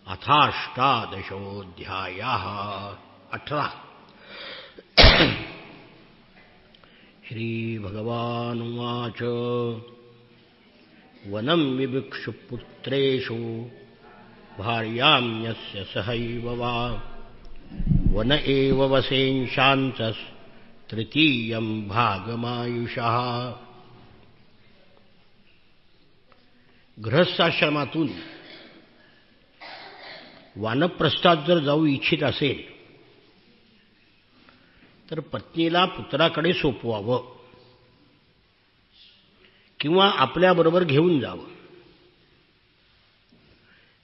अथाष्टादशोऽध्यायः 18 श्रीभगवानुवाच वनं विविक्षु पुत्रेषु भार्यां यस्य सहैव वा वन एव वसेंशान्तस्तृतीयं भागमायुषः. गृहस्थाश्रमातून वानप्रस्थात जर जाऊ इच्छित असेल तर पत्नीला पुत्राकडे सोपवावं किंवा आपल्याबरोबर घेऊन जावं.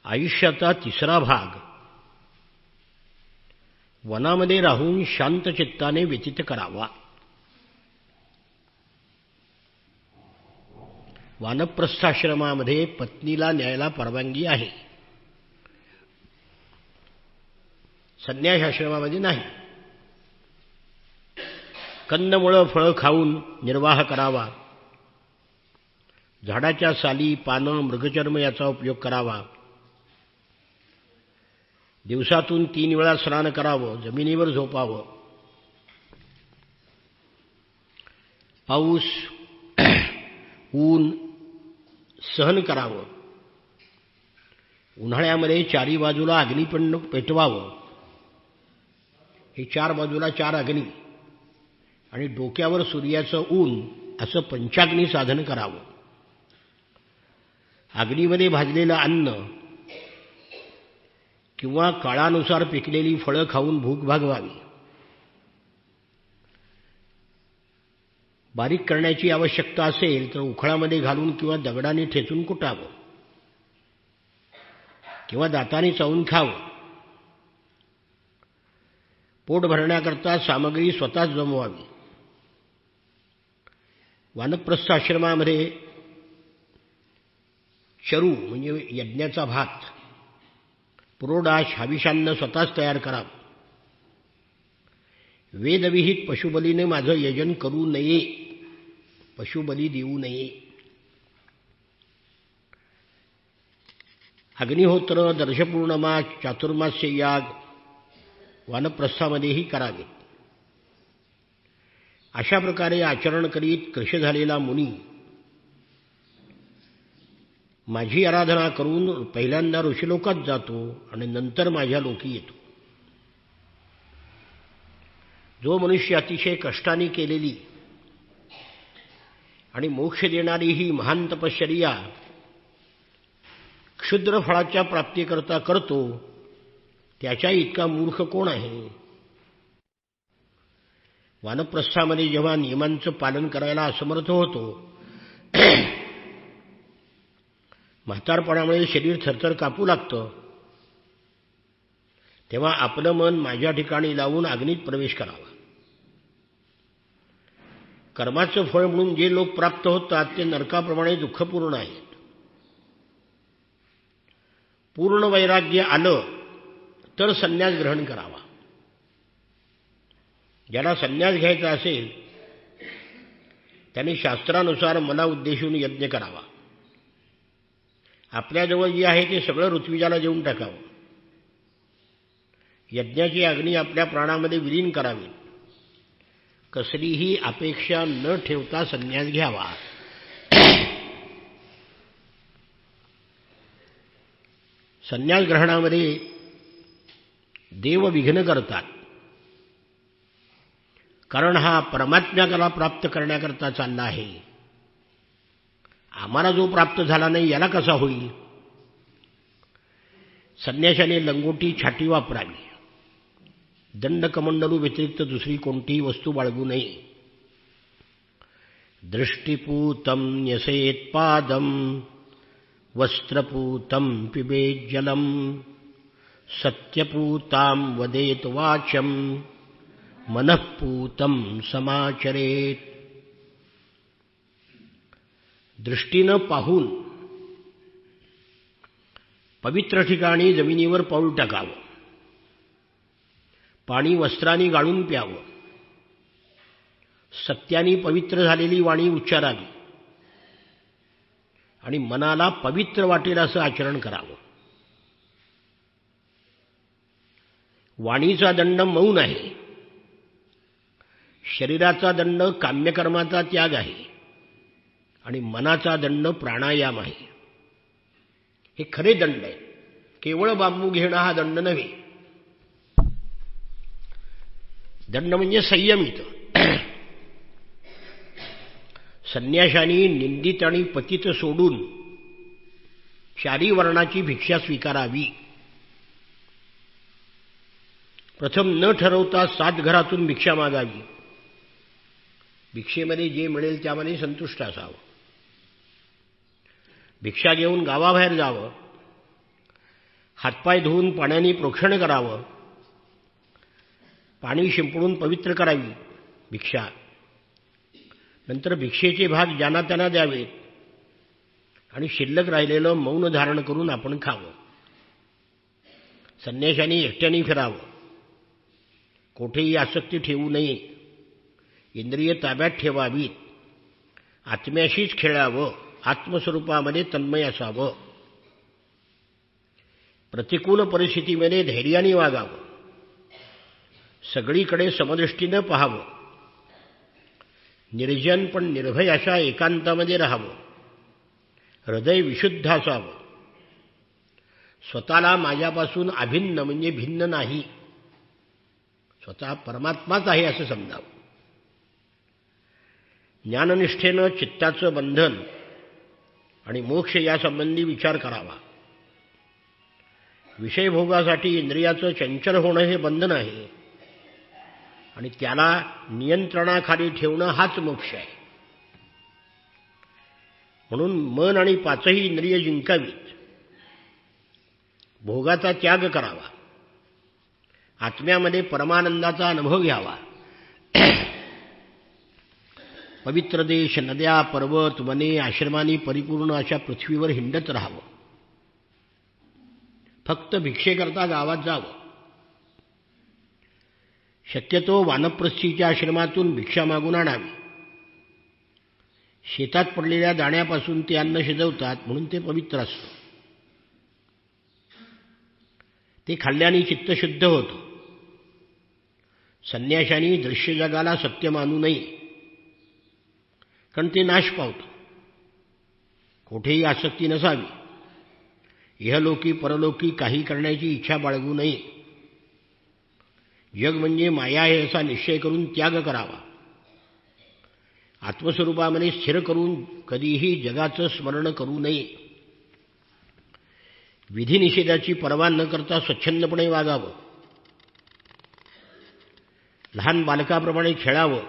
आयुष्याचा तिसरा भाग वनामध्ये राहून शांत चित्ताने व्यतीत करावा. वानप्रस्थाश्रमामध्ये पत्नीला न्यायला परवानगी आहे, संन्यासाश्रमामध्ये नाही. कंदमुळं फळं खाऊन निर्वाह करावा. झाडाच्या साली पानं मृगचर्म याचा उपयोग करावा. दिवसातून 3 वेळा स्नान करावं. जमिनीवर झोपावं. पाऊस ऊन सहन करावं. उन्हाळ्यामध्ये 4 बाजूला अग्नी पण पेटवावं. हे 4 बाजूला 4 अग्नी आणि डोक्यावर सूर्याचं ऊन असं पंचाग्नी साधन करावं. अग्नीमध्ये भाजलेलं अन्न किंवा काळानुसार पिकलेली फळं खाऊन भूक भागवावी. बारीक करण्याची आवश्यकता असेल तर उखळामध्ये घालून किंवा दगडाने ठेचून कुटावं किंवा दाताने चावून खावं. पोट भरण्याकरता सामग्री स्वतःच जमवावी. वानप्रस्थ आश्रमामध्ये चरू म्हणजे यज्ञाचा भात, पुरोडाश, हविषान्न स्वतःच तयार करावं. वेदविहित पशुबलीने माझं यजन करू नये, पशुबली देऊ नये. अग्निहोत्र, दर्शपूर्णिमा, चातुर्मास्य याग वानप्रस्थामध्येही करावे. अशा प्रकारे आचरण करीत कृश झालेला मुनी माझी आराधना करून पहिल्यांदा ऋषिलोकात जातो आणि नंतर माझ्या लोकी येतो. जो मनुष्य अतिशय कष्टाने केलेली आणि मोक्ष देणारी ही महान तपश्चर्या क्षुद्र फळाच्या प्राप्तीकरता करतो, त्याच्या इतका मूर्ख कोण आहे? वानप्रस्थामध्ये जेव्हा नियमांचं पालन करायला असमर्थ होतो, म्हातारपणामुळे शरीर थरथर कापू लागतं, तेव्हा आपलं मन माझ्या ठिकाणी लावून अग्नीत प्रवेश करावा. कर्माचं फळ म्हणून जे लोक प्राप्त होतात ते नरकाप्रमाणे दुःखपूर्ण आहेत. पूर्ण वैराग्य आलं तर संन्यास ग्रहण करावा. ज्याला संन्यास घ्यायचा असेल त्याने शास्त्रानुसार मला उद्देशून यज्ञ करावा. आपल्याजवळ जे आहे ते सगळं ऋत्विजाला देऊन टाकावं. यज्ञाची अग्नी आपल्या प्राणामध्ये विलीन करावी. कसलीही अपेक्षा न ठेवता संन्यास घ्यावा. संन्यास ग्रहणामध्ये देव विघ्न करतात, कारण हा परमात्म्याला प्राप्त करण्याकरता चालला आहे. आम्हाला जो प्राप्त झाला नाही याला कसा होईल? संन्याशाने लंगोटी, छाटी वापरावी. दंडकमंडलू व्यतिरिक्त दुसरी कोणतीही वस्तू बाळगू नये. दृष्टिपूतं न्यसेत्पादं वस्त्रपूतं पिबेज्जलं सत्यपूतां वदेत वाचं मनःपूतं समाचरेत. दृष्टीनं पाहून पवित्र ठिकाणी जमिनीवर पाऊल टाकावं. पाणी वस्त्रांनी गाळून प्यावं. सत्यानी पवित्र झालेली वाणी उच्चारावी आणि मनाला पवित्र वाटेल असं आचरण करावं. वाणीचा दंड मौन आहे, शरीराचा दंड काम्यकर्माचा त्याग आहे आणि मनाचा दंड प्राणायाम आहे. हे खरे दंड आहे. केवळ बांबू घेणं हा दंड नव्हे. दंड म्हणजे संयमित. संन्याशांनी निंदित आणि पतित सोडून चारी वर्णाची भिक्षा स्वीकारावी. प्रथम न ठरवता 7 घरातून भिक्षा मागावी. भिक्षेमध्ये जे मिळेल त्यामध्ये संतुष्ट असावं. भिक्षा घेऊन गावाबाहेर जावं. हातपाय धुवून पाण्याने प्रोक्षण करावं. पाणी शिंपडून पवित्र करावी भिक्षा. नंतर भिक्षेचे भाग ज्यांना त्यांना द्यावेत आणि शिल्लक राहिलेलं मौन धारण करून आपण खावं. संन्याशांनी एकट्याने फिरावं. कोठेही आसक्ती ठेवू नये. इंद्रिय ताब्यात ठेवावीत. आत्म्याशीच खेळावं. आत्मस्वरूपामध्ये तन्मय असावं. प्रतिकूल परिस्थितीमध्ये धैर्याने वागावं. सगळीकडे समदृष्टीनं पाहावं. निर्जन पण निर्भय अशा एकांतामध्ये राहावं. हृदय विशुद्ध असावं. स्वतःला माझ्यापासून अभिन्न म्हणजे भिन्न नाही, स्वतः परमात्माच आहे असं समजावं. ज्ञाननिष्ठेनं चित्ताचं बंधन आणि मोक्ष यासंबंधी विचार करावा. विषयभोगासाठी इंद्रियाचं चंचल होणं हे बंधन आहे आणि त्याला नियंत्रणाखाली ठेवणं हाच मोक्ष आहे. म्हणून मन आणि 5ही इंद्रिय जिंकावीत. भोगाचा त्याग करावा. आत्म्यामध्ये परमानंदाचा अनुभव घ्यावा. पवित्र देश, नद्या, पर्वत, वने, आश्रमांनी परिपूर्ण अशा पृथ्वीवर हिंडत राहावं. फक्त भिक्षेकरता गावात जावं. शक्यतो वानप्रस्थीच्या आश्रमातून भिक्षा मागून आणावी. शेतात पडलेल्या दाण्यापासून ते अन्न शिजवतात म्हणून ते पवित्र असतं. ते खाल्ल्याने चित्त शुद्ध होतं. संन्याशांनी दृश्य जगाला सत्य मानू नये, कारण ते नाश पावतं. कोठेही आसक्ती नसावी. इहलोकी परलोकी काही करण्याची इच्छा बाळगू नये. जग म्हणजे माया आहे असा निश्चय करून त्याग करावा. आत्मस्वरूपामध्ये स्थिर करून कधीही जगाचं स्मरण करू नये. विधिनिषेधाची पर्वा न करता स्वच्छंदपणे वागावं. लहान बालकाप्रमाणे खेळावं.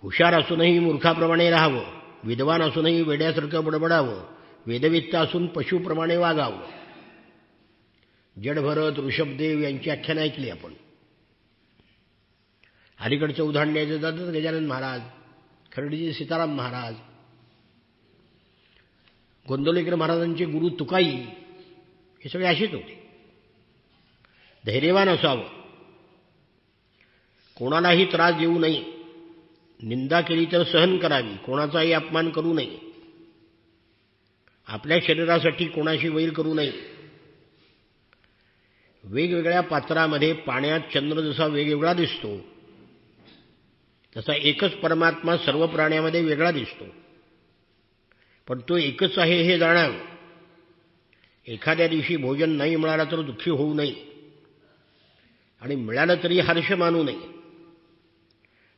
हुशार असूनही मूर्खाप्रमाणे राहावं. विद्वान असूनही वेड्यासारखं बडबडावं. वेदवित्त असून पशुप्रमाणे वागावं. जडभरत, ऋषभदेव यांची आख्यान ऐकली आपण. अलीकडचं उदाहरण द्यायचं जातं गजानन महाराज, खर्डीजी सीताराम महाराज, गोंदवलेकर महाराजांचे गुरु तुकाई, हे सगळे असेच होते. धैर्यवान असावं. कोणालाही त्रास देऊ नये. निंदा केली तर सहन करावी. कोणाचाही अपमान करू नये. आपल्या शरीरासाठी कोणाशी वैर करू नये. वेगवेगळ्या पात्रामध्ये पाण्यात चंद्र जसा वेगवेगळा दिसतो तसा एकच परमात्मा सर्व प्राण्यामध्ये वेगळा दिसतो, पण तो एकच आहे हे जाणावं. एखाद्या दिवशी भोजन नाही मिळालं तर दुःखी होऊ नये आणि मिळालं तरी हर्ष मानू नये.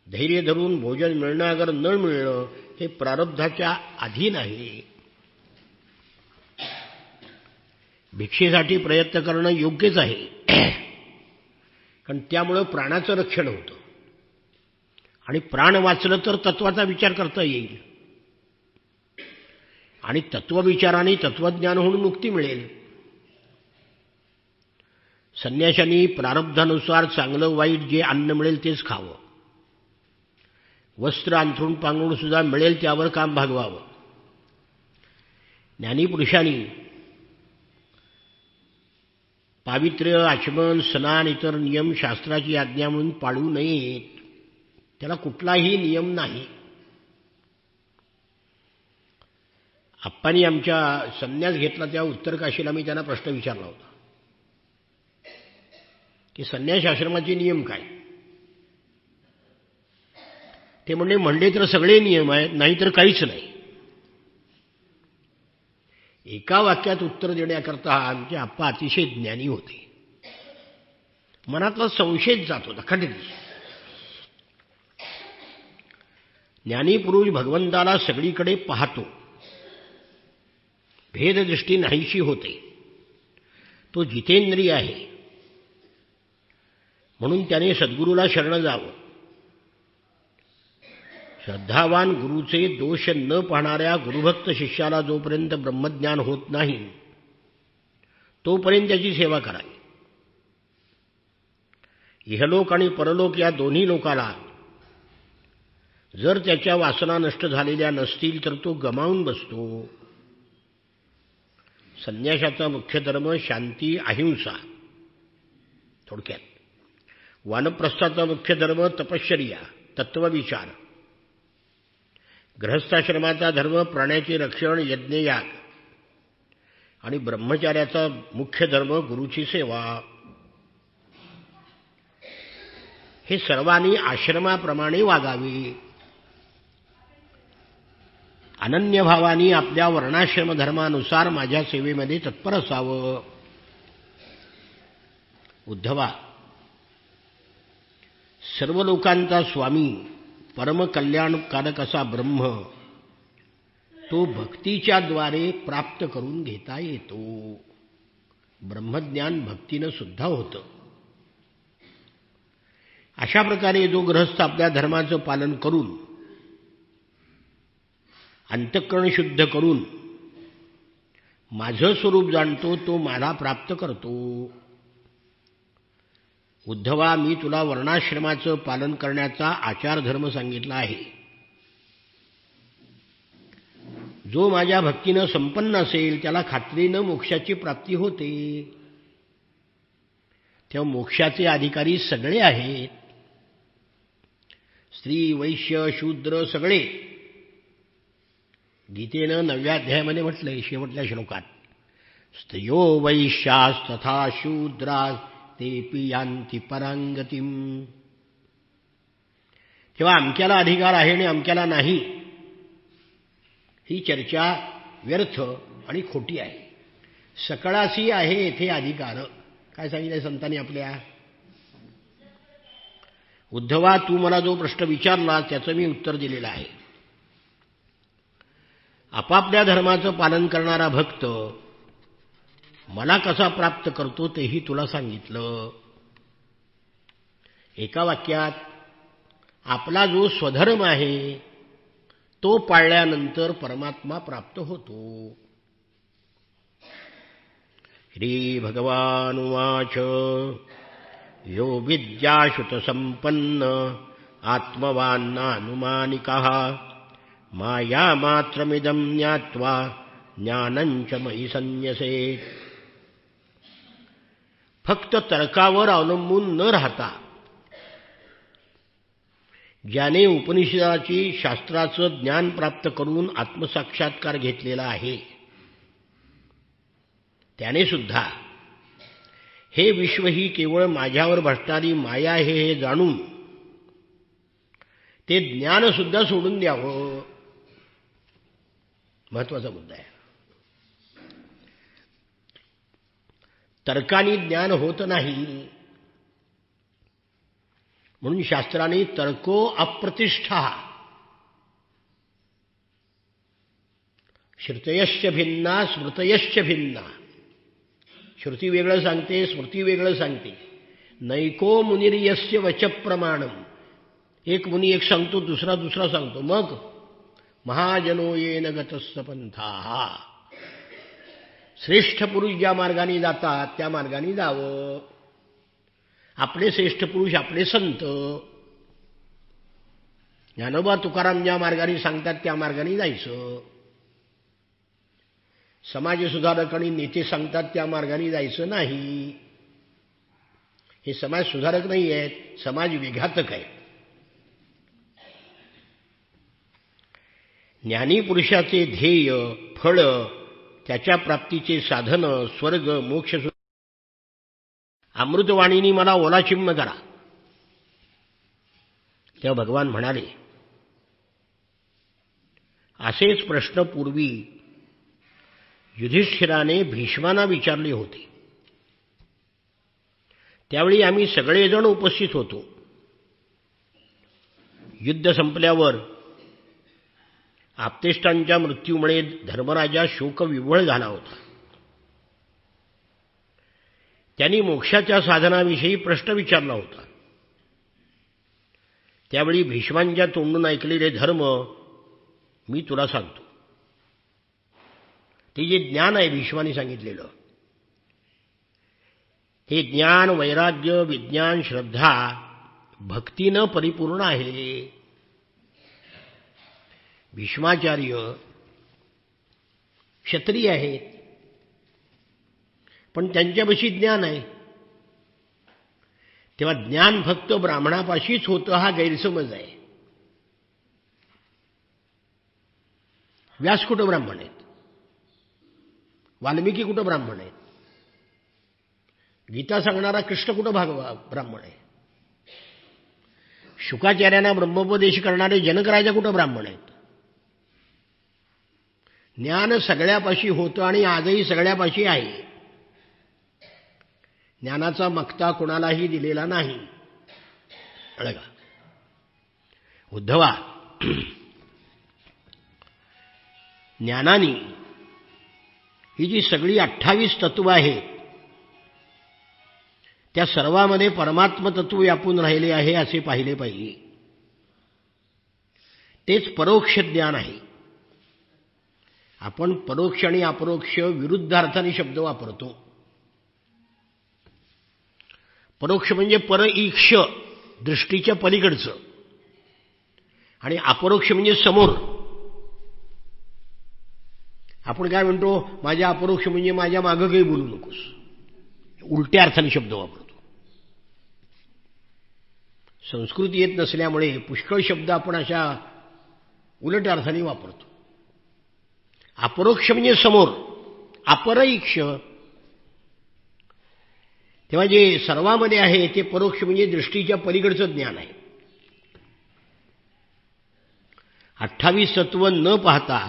धैर्य धरून भोजन मिळणं अगर न मिळणं हे प्रारब्धाच्या अधीन आहे. भिक्षेसाठी प्रयत्न करणं योग्यच आहे, कारण त्यामुळं प्राणाचं रक्षण होतं आणि प्राण वाचलं तर तत्वाचा विचार करता येईल आणि तत्वविचाराने तत्वज्ञान होऊन मुक्ती मिळेल. संन्याशांनी प्रारब्धानुसार चांगलं वाईट जे अन्न मिळेल तेच खावं. वस्त्र अंथरूण पांघरूण सुद्धा मिळेल त्यावर काम भागवावं. ज्ञानीपुरुषांनी पावित्र्य, आचमन, स्नान, इतर नियम शास्त्राची आज्ञा म्हणून पाळू नयेत. त्याला कुठलाही नियम नाही. आप्पांनी आमच्या संन्यास घेतला तेव्हा उत्तर काशीला मी त्यांना प्रश्न विचारला होता. की संन्यास आश्रमाचे नियम काय? ते म्हणले तर सगळे नियम आहेत, नाहीतर काहीच नाही. एका वाक्यात उत्तर देण्याकरता आमचे आप्पा अतिशय ज्ञानी होते. मनातला संशयच जात होता खंडित. ज्ञानी पुरुष भगवंताला सगळीकडे पाहतो, भेददृष्टी नाहीशी होते. तो जितेंद्रिय आहे, म्हणून त्याने सद्गुरूला शरण जावं. श्रद्धावान गुरुचे दोष न पाहणाऱ्या गुरुभक्त शिष्याला जोपर्यंत ब्रह्मज्ञान होत नाही तोपर्यंत त्याची सेवा करावी. इहलोक आणि परलोक या दोन्ही लोकाला जर त्याच्या वासना नष्ट झालेल्या नसतील तर तो गमावून बसतो. संन्यासाचा मुख्य धर्म शांती अहिंसा. थोडक्यात वानप्रस्थाचा मुख्य धर्म तपश्चर्या तत्वविचार. गृहस्थाश्रमाचा धर्म प्राण्याचे रक्षण यज्ञयाग. आणि ब्रह्मचार्याचा मुख्य धर्म गुरुची सेवा. हे सर्वांनी आश्रमाप्रमाणे वागावे. अनन्यभावानी आपल्या वर्णाश्रम धर्मानुसार माझ्या सेवेमध्ये तत्पर असावं. उद्धवा, सर्व लोकांचा स्वामी परमकल्याणकारक असा ब्रह्म तो भक्तीच्या द्वारे प्राप्त करून घेता येतो. ब्रह्मज्ञान भक्तीनं सुद्धा होतं. अशा प्रकारे जो गृहस्थ आपल्या धर्माचं पालन करून अंतःकरण शुद्ध करून माझं स्वरूप जाणतो तो मला प्राप्त करतो. उद्धवा, मी तुला वर्णाश्रमाचं पालन करण्याचा आचार धर्म सांगितला आहे. जो माझ्या भक्तीनं संपन्न असेल त्याला खात्रीनं मोक्षाची प्राप्ती होते. तेव्हा मोक्षाचे अधिकारी सगळे आहेत. स्त्री वैश्य शूद्र सगळे. गीतेनं 9व्या अध्यायामध्ये म्हटलंय शेवटल्या श्लोकात, स्त्रियो वैश्यास्तथा शूद्रास तेपि यान्ति परांगतिम. तेव्हा अमक्याला अधिकार आहे आणि अमक्याला नाही ही चर्चा व्यर्थ आणि खोटी आहे. सकळासी आहे येथे अधिकार. काय सांगितलंय संतांनी आपल्या? उद्धवा, तू मला जो प्रश्न विचारला त्याचं मी उत्तर दिलेलं आहे. आपापल्या धर्माचं पालन करणारा भक्त मला कसा प्राप्त करतो तेही तुला सांगितलं. एका वाक्यात आपला जो स्वधर्म आहे तो पाळल्यानंतर परमात्मा प्राप्त होतो. श्री भगवानुवाच यो विद्याश्रुतसंपन्न आत्मवान्नानुमानिकः मायामात्रमिदं ज्ञात्वा ज्ञानञ्च मयि संन्यसेत्. फक्त तर्कावर अवलंबून न राहता ज्याने उपनिषदाची शास्त्राचं ज्ञान प्राप्त करून आत्मसाक्षात्कार घेतलेला आहे त्याने सुद्धा हे विश्व ही केवळ माझ्यावर भासणारी माया आहे हे जाणून ते ज्ञान सुद्धा सोडून द्यावं. महत्वाचा मुद्दा आहे. तर्काने ज्ञान होत नाही म्हणून शास्त्राने तर्को अप्रतिष्ठा श्रुतयश्च भिन्ना स्मृतयश्च भिन्ना. श्रुती वेगळं सांगते, स्मृती वेगळं सांगते. नैको मुनिर्यस्य वच प्रमाणम. एक मुनी एक सांगतो, दुसरा सांगतो. मग महाजनो येन गतस्स पंथाः. श्रेष्ठ पुरुष ज्या मार्गाने जातात त्या मार्गाने जावं. आपले श्रेष्ठ पुरुष आपले संत ज्ञानोबा तुकाराम ज्या मार्गाने सांगतात त्या मार्गाने जायचं. समाजसुधारक आणि नेते सांगतात त्या मार्गाने जायचं नाही. हे समाज सुधारक नाही आहेत, समाज विघातक आहेत. ज्ञानी पुरुषाचे ध्येय फळ त्याच्या प्राप्तीचे साधन स्वर्ग मोक्ष अमृतवाणीनी मला ओलाचिम्म करा. तेव्हा भगवान म्हणाले, असेच प्रश्न पूर्वी युधिष्ठिराने भीष्मांना विचारले होते. त्यावेळी आम्ही सगळेजण उपस्थित होतो. युद्ध संपल्यावर आप्तेष्टांच्या मृत्यूमुळे धर्मराजा शोकविव्हळ झाला होता. त्यांनी मोक्षाच्या साधनाविषयी प्रश्न विचारला होता. त्यावेळी भीष्मांच्या तोंडून ऐकलेले धर्म मी तुला सांगतो. ते जे ज्ञान आहे भीष्मांनी सांगितलेलं, हे ज्ञान, वैराग्य, विज्ञान, श्रद्धा भक्तीनं परिपूर्ण आहे. भीष्माचार्य क्षत्रिय आहेत, पण त्यांच्यापाशी ज्ञान आहे. तेव्हा ज्ञान फक्त ब्राह्मणापाशीच होतं हा गैरसमज आहे. व्यास कुठं ब्राह्मण आहेत? वाल्मिकी कुठं ब्राह्मण आहेत? गीता सांगणारा कृष्ण कुठं ब्राह्मण आहे? शुकाचार्यांना ब्रह्मोपदेश करणारे जनकराजा कुठं ब्राह्मण आहेत? ज्ञान सगळ्यापाशी होतं आणि आजही सगळ्यापाशी आहे. ज्ञानाचा मक्ता कोणालाही दिलेला नाही. कळलं का? उद्धवा, ज्ञानाने ही जी सगळी 28 तत्व आहेत, त्या सर्वांमध्ये परमात्म तत्व व्यापून राहिले आहे असे पाहिले पाहिजे. तेच परोक्ष ज्ञान आहे. आपण परोक्ष आणि अपरोक्ष विरुद्धार्थाने शब्द वापरतो. परोक्ष म्हणजे परईक्ष, दृष्टीच्या पलीकडचं, आणि अपरोक्ष म्हणजे समोर. आपण काय म्हणतो, माझ्या अपरोक्ष म्हणजे माझ्या मागं काही बोलू नकोस, उलट्या अर्थाने शब्द वापरतो. संस्कृत येत नसल्यामुळे पुष्कळ शब्द आपण अशा उलट अर्थाने वापरतो. अपरोक्ष म्हणजे समोर, अपरईक्ष. तेव्हा जे सर्वांमध्ये आहे ते परोक्ष म्हणजे दृष्टीच्या पलीकडचं ज्ञान आहे. 28 तत्व न पाहता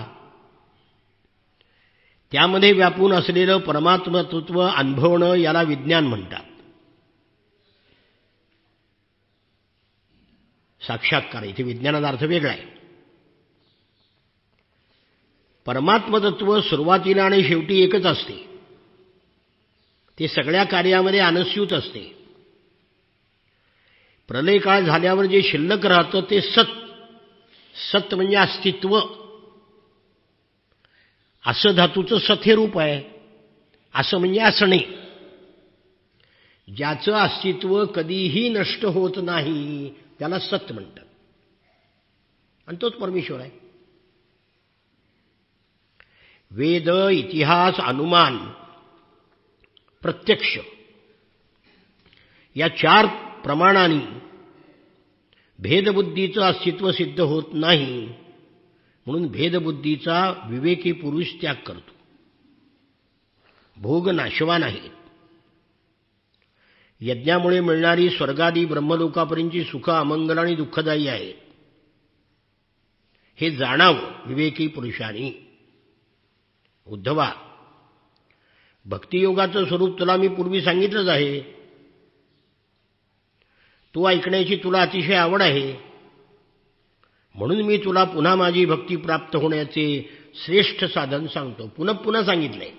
त्यामध्ये व्यापून असलेलं परमात्म तत्व अनुभवणं याला विज्ञान म्हणतात. साक्षात्कार. इथे विज्ञानाचा अर्थ वेगळा आहे. परमात्म तत्व सुरुवातीला आणि शेवटी एकच असते. ते सगळ्या कार्यामध्ये अनस्यूत असते. प्रलय काळ झाल्यावर जे शिल्लक राहतं ते सत. सत म्हणजे अस्तित्व. असं धातूचं सत हे रूप आहे. असं म्हणजे असणे. ज्याचं अस्तित्व कधीही नष्ट होत नाही त्याला सत म्हणतात, आणि तोच परमेश्वर आहे. वेद, इतिहास, अनुमान, प्रत्यक्ष या 4 प्रमाणांनी भेदबुद्धीचं अस्तित्व सिद्ध होत नाही. म्हणून भेदबुद्धीचा विवेकी पुरुष त्याग करतो. भोग नाशवान आहेत. यज्ञामुळे मिळणारी स्वर्गादी ब्रह्मलोकापर्यंतची सुख अमंगल आणि दुःखदायी आहेत. हे जाणावं विवेकी पुरुषांनी. उद्धवा, भक्तियोगाचं स्वरूप तुला मी पूर्वी सांगितलंच आहे. तू ऐकण्याची तुला अतिशय आवड आहे, म्हणून मी तुला पुन्हा माझी भक्ती प्राप्त होण्याचे श्रेष्ठ साधन सांगतो. पुन्हा पुन्हा सांगितलंय.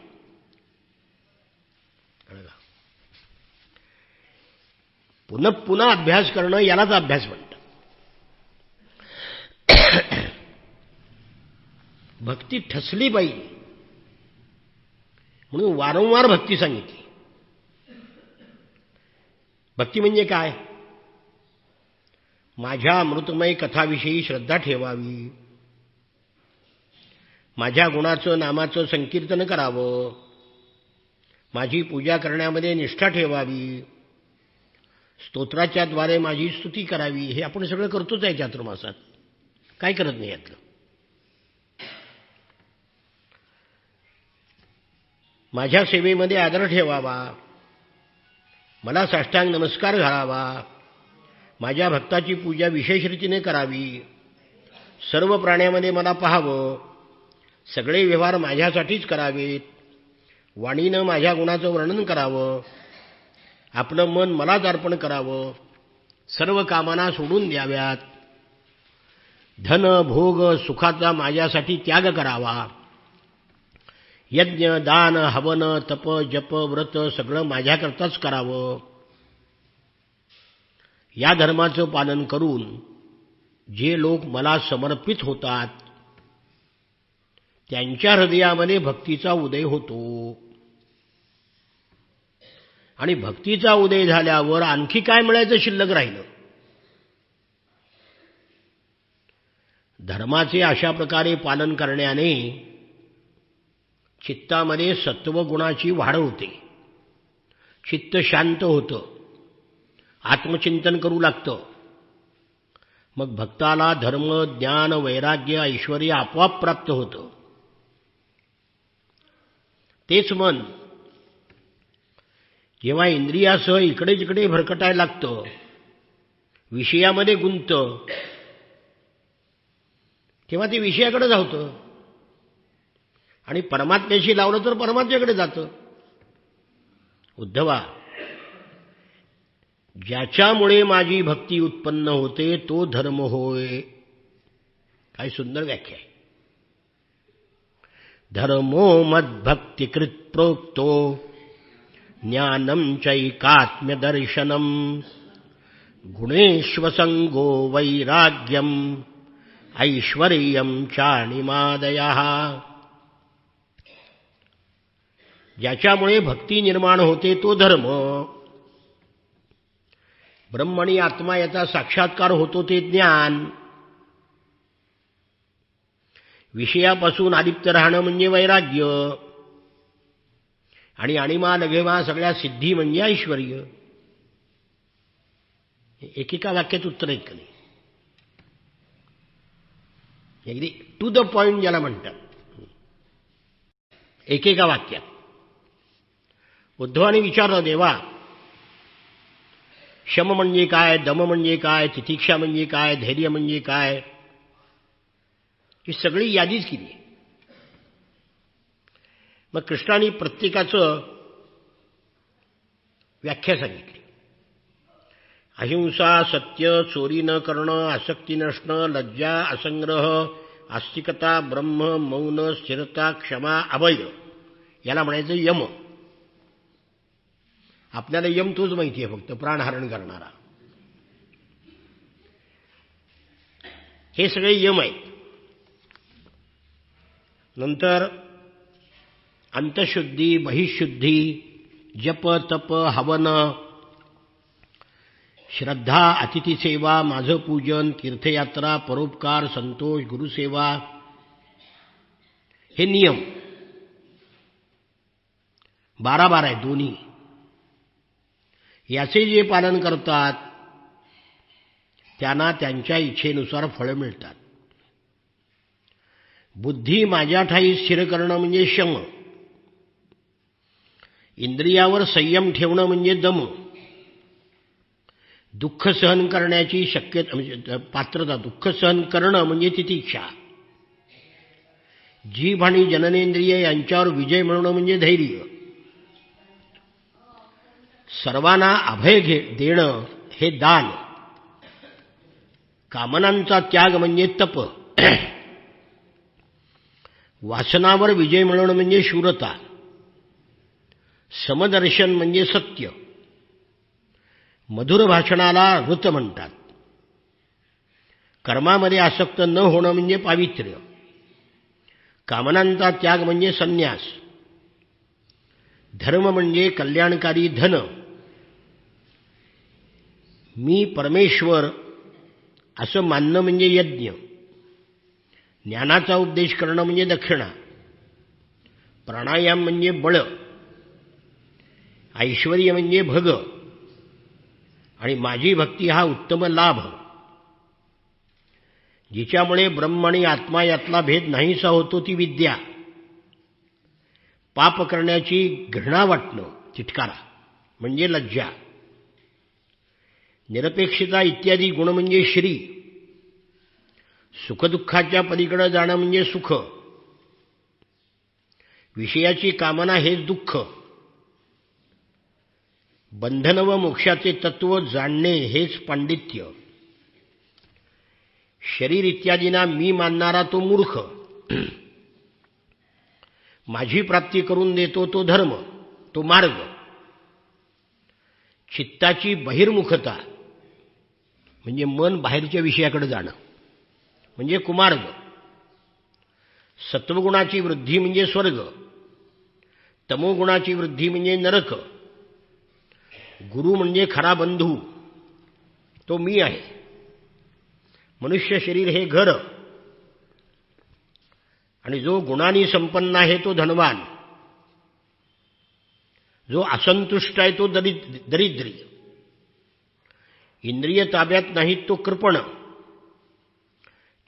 पुन्हा पुन्हा अभ्यास करणं यालाच अभ्यास म्हणतात. भक्ती ठसली पाहिजे म्हणून वारंवार भक्ती सांगितली. भक्ती म्हणजे काय? माझ्या अमृतमय कथाविषयी श्रद्धा ठेवावी, माझ्या गुणाचं नामाचं संकीर्तन करावं, माझी पूजा करण्यामध्ये निष्ठा ठेवावी, स्तोत्राच्या द्वारे माझी स्तुती करावी. हे आपण सगळं करतोच आहे चातुर्मासात. काय करत नाही यातलं? माझ्या सेवेमध्ये आदर ठेवावा, मला साष्टांग नमस्कार घालावा, माझ्या भक्ताची पूजा विशेष रीतीने करावी, सर्व प्राण्यामध्ये मला पाहावं, सगळे व्यवहार माझ्यासाठीच करावेत, वाणीनं माझ्या गुणाचं वर्णन करावं, आपलं मन मलाच अर्पण करावं, सर्व कामना सोडून द्याव्यात, धन भोग सुखाचा माझ्यासाठी त्याग करावा, यज्ञ दान हवन तप जप व्रत सगळं माझ्याकरताच करावं. या धर्माचं पालन करून जे लोक मला समर्पित होतात त्यांच्या हृदयामध्ये भक्तीचा उदय होतो. आणि भक्तीचा उदय झाल्यावर आणखी काय मिळायचं शिल्लक राहिलं. धर्माचे अशा प्रकारे पालन करण्याने चित्तामध्ये सत्वगुणाची वाढ होते, चित्त शांत होतं, आत्मचिंतन करू लागतं. मग भक्ताला धर्म ज्ञान वैराग्य ऐश्वर्य आपोआप प्राप्त होतं. तेच मन जेव्हा इंद्रियासह इकडे तिकडे भरकटायला लागतं, विषयामध्ये गुंततं, तेव्हा ते विषयाकडे धावतं आणि परमात्म्याशी लावलं तर परमात्म्याकडे जातं. उद्धवा, ज्याच्यामुळे माझी भक्ती उत्पन्न होते तो धर्म होय. काय सुंदर व्याख्या आहे. धर्मो मद्भक्तिकृत प्रोक्तो ज्ञानम चैकात्म्यदर्शनम गुणेष्वसंगो वैराग्यम ऐश्वर्यम चाणिमादयः. ज्याच्यामुळे भक्ती निर्माण होते तो धर्म, ब्रह्म आणि आत्मा याचा साक्षात्कार होतो ते ज्ञान, विषयापासून अलिप्त राहणं म्हणजे वैराग्य, आणि अणिमा लघेमा सगळ्या सिद्धी म्हणजे ऐश्वर्य. एकेका वाक्यात उत्तर आहेत का नाही? अगदी टू द पॉइंट ज्याला म्हणतात, एकेका वाक्यात. उद्धवाने विचारलं, देवा शम म्हणजे काय, दम म्हणजे काय, तितिक्षा म्हणजे काय, धैर्य म्हणजे काय, ही सगळी यादीच केली. मग कृष्णाने प्रत्येकाचं व्याख्या सांगितली. अहिंसा, सत्य, चोरी न करणं, आसक्ती नसणं, लज्जा, असंग्रह, आस्तिकता, ब्रह्म, मौन, स्थिरता, क्षमा, अभय, याला म्हणायचं यम. आपल्याला यम तोच माहिती आहे, फक्त प्राणहरण करणारा. हे सगळे यम आहेत. नंतर अंतशुद्धी, बहिशुद्धी, जप तप हवन, श्रद्धा, अतिथीसेवा, माझं पूजन, तीर्थयात्रा, परोपकार, संतोष, गुरुसेवा, हे नियम 12 आहेत दोन्ही. याचे जे पालन करतात त्यांना त्यांच्या इच्छेनुसार फळं मिळतात. बुद्धी माझ्या ठाई स्थिर करणं म्हणजे शम, इंद्रियावर संयम ठेवणं म्हणजे दम, दुःख सहन करण्याची शक्यता म्हणजे पात्रता, दुःख सहन करणं म्हणजे तितिक्षा, जीभ आणि जननेंद्रिय यांच्यावर विजय मिळवणं म्हणजे धैर्य, सर्वांना अभय देणं हे दान, कामनांचा त्याग म्हणजे तप, वासनावर विजय मिळवणं म्हणजे शूरता, समदर्शन म्हणजे सत्य, मधुर भाषणाला ऋत म्हणतात, कर्मामध्ये आसक्त न होणं म्हणजे पावित्र्य, कामनांचा त्याग म्हणजे संन्यास, धर्म म्हणजे कल्याणकारी धन, मी परमेश्वर असं मानणं म्हणजे यज्ञ, ज्ञानाचा उपदेश करणं म्हणजे दक्षिणा, प्राणायाम म्हणजे बळ, ऐश्वर्य म्हणजे भग, आणि माझी भक्ती हा उत्तम लाभ, जिच्यामुळे ब्रह्म आणि आत्मा यातला भेद नाहीसा होतो ती विद्या, पाप करण्याची घृणा वाटणं, तिटकारा म्हणजे लज्जा, निरपेक्षता इत्यादी गुण म्हणजे श्री. सुखदुःखाच्या पलीकडे जाणं म्हणजे सुख. विषयाची कामना हेच दुःख. बंधन व मोक्षाचे तत्व जाणणे हेच पांडित्य. शरीर इत्यादींना मी मानणारा तो मूर्ख. माझी प्राप्ती करून देतो तो धर्म, तो मार्ग. चित्ताची बहिर्मुखता म्हणजे मन बाहेरच्या विषयाकडे जाणं म्हणजे कुमार्ग. सत्वगुणाची वृद्धी म्हणजे स्वर्ग. तमोगुणाची वृद्धी म्हणजे नरक. गुरु म्हणजे खरा बंधू, तो मी आहे. मनुष्य शरीर हे घर. आणि जो गुणांनी संपन्न आहे तो धनवान. जो असंतुष्ट आहे तो दरिद्री. इंद्रिय ताब्यात नाहीत तो कृपण.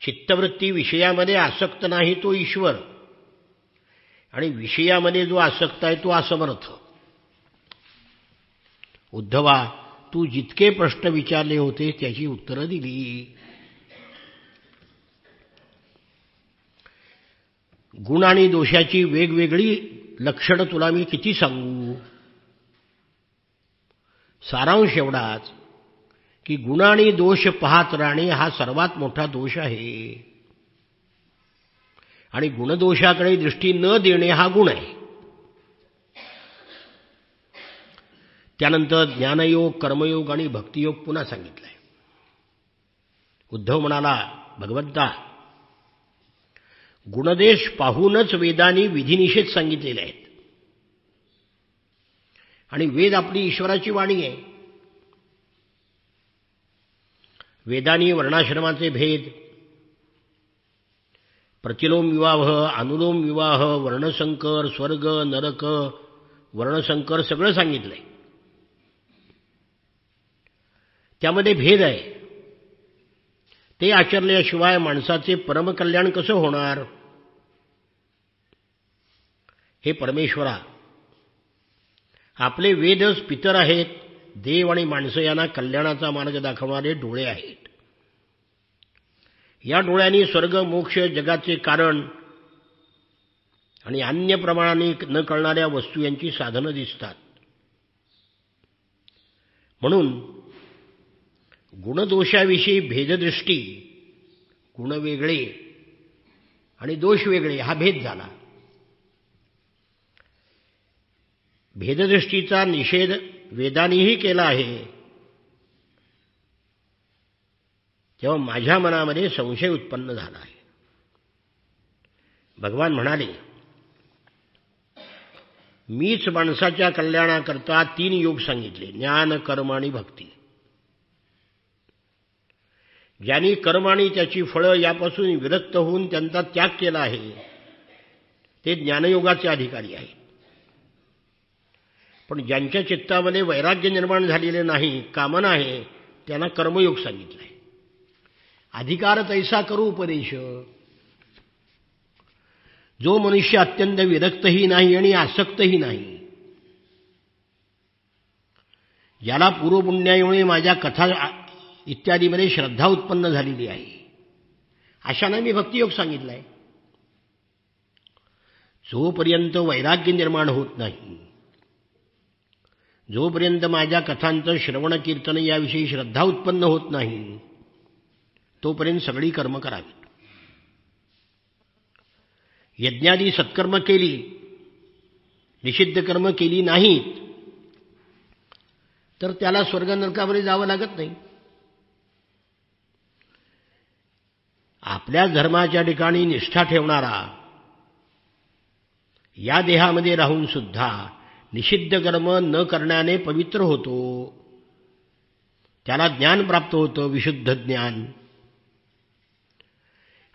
चित्तवृत्ती विषयामध्ये आसक्त नाही तो ईश्वर. आणि विषयामध्ये जो आसक्त आहे तो असमर्थ. उद्धवा, तू जितके प्रश्न विचारले होते त्याची उत्तरं दिली. गुण आणि दोषाची वेगवेगळी लक्षणं तुला मी किती सांगू. सारांश एवढाच की गुण आणि दोष पाहत राहणे हा सर्वात मोठा दोष आहे. आणि गुणदोषाकडे दृष्टी न देणे हा गुण आहे. त्यानंतर ज्ञानयोग, कर्मयोग आणि भक्तियोग पुन्हा सांगितलाय. उद्धव म्हणाला, भगवंता, गुणदेश पाहूनच वेदांनी विधिनिषेध सांगितलेले आहेत. आणि वेद आपली ईश्वराची वाणी आहे. वेदांनी वर्णाश्रमाचे भेद, प्रतिलोम विवाह, अनुलोम विवाह, वर्णसंकर, स्वर्ग, नरक, वर्णसंकर सगळं सांगितलंय. त्यामध्ये भेद आहे. ते आचरल्याशिवाय माणसाचे परमकल्याण कसं होणार. हे परमेश्वरा, आपले वेदच पितर आहेत. देव आणि माणसं यांना कल्याणाचा मार्ग दाखवणारे डोळे आहेत. या डोळ्यांनी स्वर्ग, मोक्ष, जगाचे कारण आणि अन्य प्रमाणाने न कळणाऱ्या वस्तू यांची साधनं दिसतात. म्हणून गुणदोषाविषयी भेददृष्टी, गुण वेगळे आणि दोष वेगळे हा भेद झाला. भेददृष्टीचा निषेध वेदांनीही केला आहे. तेव्हा माझ्या मनामध्ये संशय उत्पन्न झाला आहे. भगवान म्हणाले, मीच माणसाच्या कल्याणाकरता 3 योग सांगितले, ज्ञान, कर्म आणि भक्ती. ज्यांनी कर्म आणि त्याची फळं यापासून विरक्त होऊन त्यांचा त्याग केला आहे ते ज्ञानयोगाचे अधिकारी आहेत. पण ज्यांच्या चित्तामध्ये वैराग्य निर्माण झालेले नाही, कामना आहे, त्यांना कर्मयोग सांगितलं आहे. अधिकार तैसा करू उपदेश. जो मनुष्य अत्यंत विरक्तही नाही आणि आसक्तही नाही, ज्याला पूर्वपुण्यामुळे माझ्या कथा इत्यादीमध्ये श्रद्धा उत्पन्न झालेली आहे, अशांना मी भक्तियोग सांगितला आहे. जोपर्यंत वैराग्य निर्माण होत नाही, जोपर्यंत माझ्या कथांचं श्रवण कीर्तन याविषयी श्रद्धा उत्पन्न होत नाही, तोपर्यंत सगळी कर्म करावीत. यज्ञादी सत्कर्म केली, निषिद्ध कर्म केली नाहीत, तर त्याला स्वर्ग नरकामध्ये जावं लागत नाही. आपल्या धर्माच्या ठिकाणी निष्ठा ठेवणारा या देहामध्ये राहून सुद्धा निषिद्ध कर्म न करण्याने पवित्र होतो. त्याला ज्ञान प्राप्त होतं, विशुद्ध ज्ञान.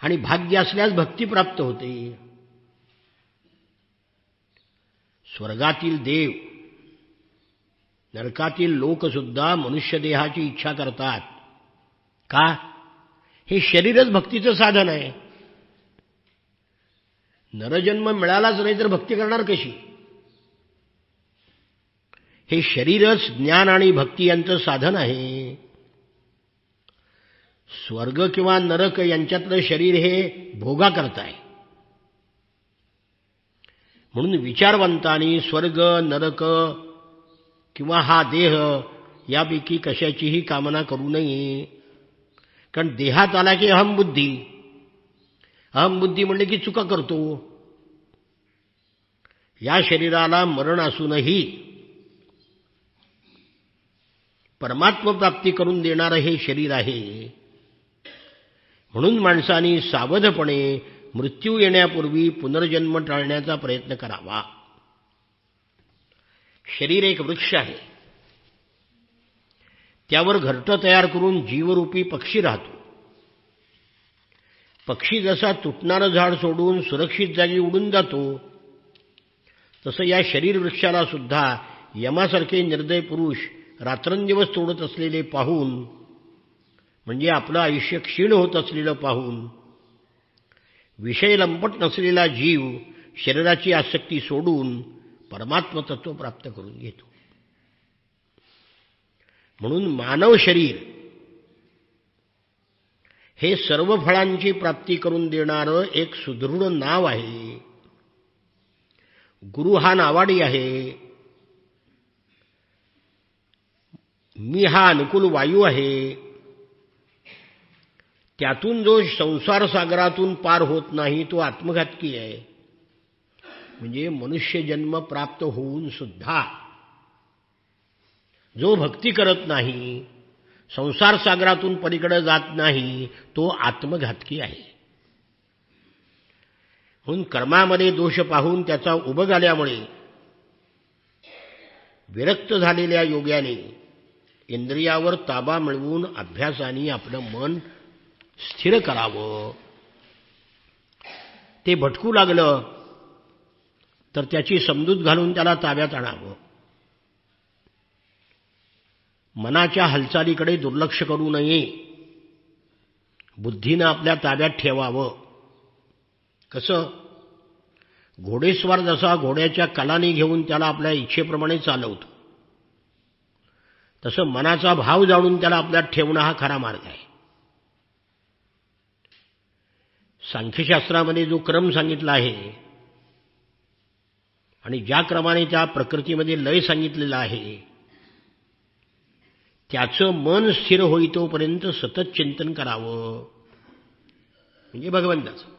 आणि भाग्य असल्यास भक्ती प्राप्त होते. स्वर्गातील देव, नरकातील लोक सुद्धा मनुष्य देहाची इच्छा करतात. का? हे शरीरच भक्तीचं साधन आहे. नरजन्म मिळालाच नाही तर भक्ती करणार कशी? हे शरीरच ज्ञान आणि भक्ती यांचं साधन आहे. स्वर्ग किंवा नरक यांच्यातलं शरीर हे भोगा करताय. म्हणून विचारवंतांनी स्वर्ग नरक किंवा हा देह यापैकी कशाचीही कामना करू नये. कारण देहात आला की अहमबुद्धी म्हणले की चुका करतो. या शरीराला मरण असूनही परमात्म प्राप्ती करून देणारं हे शरीर आहे. म्हणून माणसांनी सावधपणे मृत्यू येण्यापूर्वी पुनर्जन्म टाळण्याचा प्रयत्न करावा. शरीर एक वृक्ष आहे. त्यावर घरटं तयार करून जीवरूपी पक्षी राहतो. पक्षी जसा तुटणारं झाड सोडून सुरक्षित जागी उडून जातो, तसं या शरीर वृक्षाला सुद्धा यमासारखे निर्दय पुरुष रात्रंदिवस तोडत असलेले पाहून, म्हणजे आपलं आयुष्य क्षीण होत असलेलं पाहून, विषय लंपट नसलेला जीव शरीराची आसक्ती सोडून परमात्म तत्व प्राप्त करून घेतो. म्हणून मानव शरीर हे सर्व फळांची प्राप्ती करून देणारं एक सुदृढ नाव आहे. गुरु हा नावाडी आहे. मी हा अनुकूल वायू आहे. त्यातून जो संसार सागरातून पार होत नाही तो आत्मघातकी आहे. म्हणजे मनुष्य जन्म प्राप्त होऊन सुद्धा जो भक्ती करत नाही, संसार सागरातून पलीकडे जात नाही, तो आत्मघातकी आहे. म्हणून कर्मामध्ये दोष पाहून त्याचा उबग आल्यामुळे विरक्त झालेल्या योग्याने इंद्रियावर ताबा मिळवून अभ्यासाने आपलं मन स्थिर करावं. ते भटकू लागलं तर त्याची समजूत घालून त्याला ताब्यात आणावं. मनाच्या हालचालीकडे दुर्लक्ष करू नये. बुद्धीनं आपल्या ताब्यात ठेवावं. कसं? घोडेस्वार जसा घोड्याच्या कलानी घेऊन त्याला आपल्या इच्छेप्रमाणे चालवतो, तसं मनाचा भाव जाणून त्याला आपल्यात ठेवणं हा खरा मार्ग आहे. सांख्यशास्त्रामध्ये जो क्रम सांगितला आहे आणि ज्या क्रमाने त्या प्रकृतीमध्ये लय सांगितलेला आहे, त्याचं मन स्थिर होईतोपर्यंत सतत चिंतन करावं. म्हणजे भगवंताचं.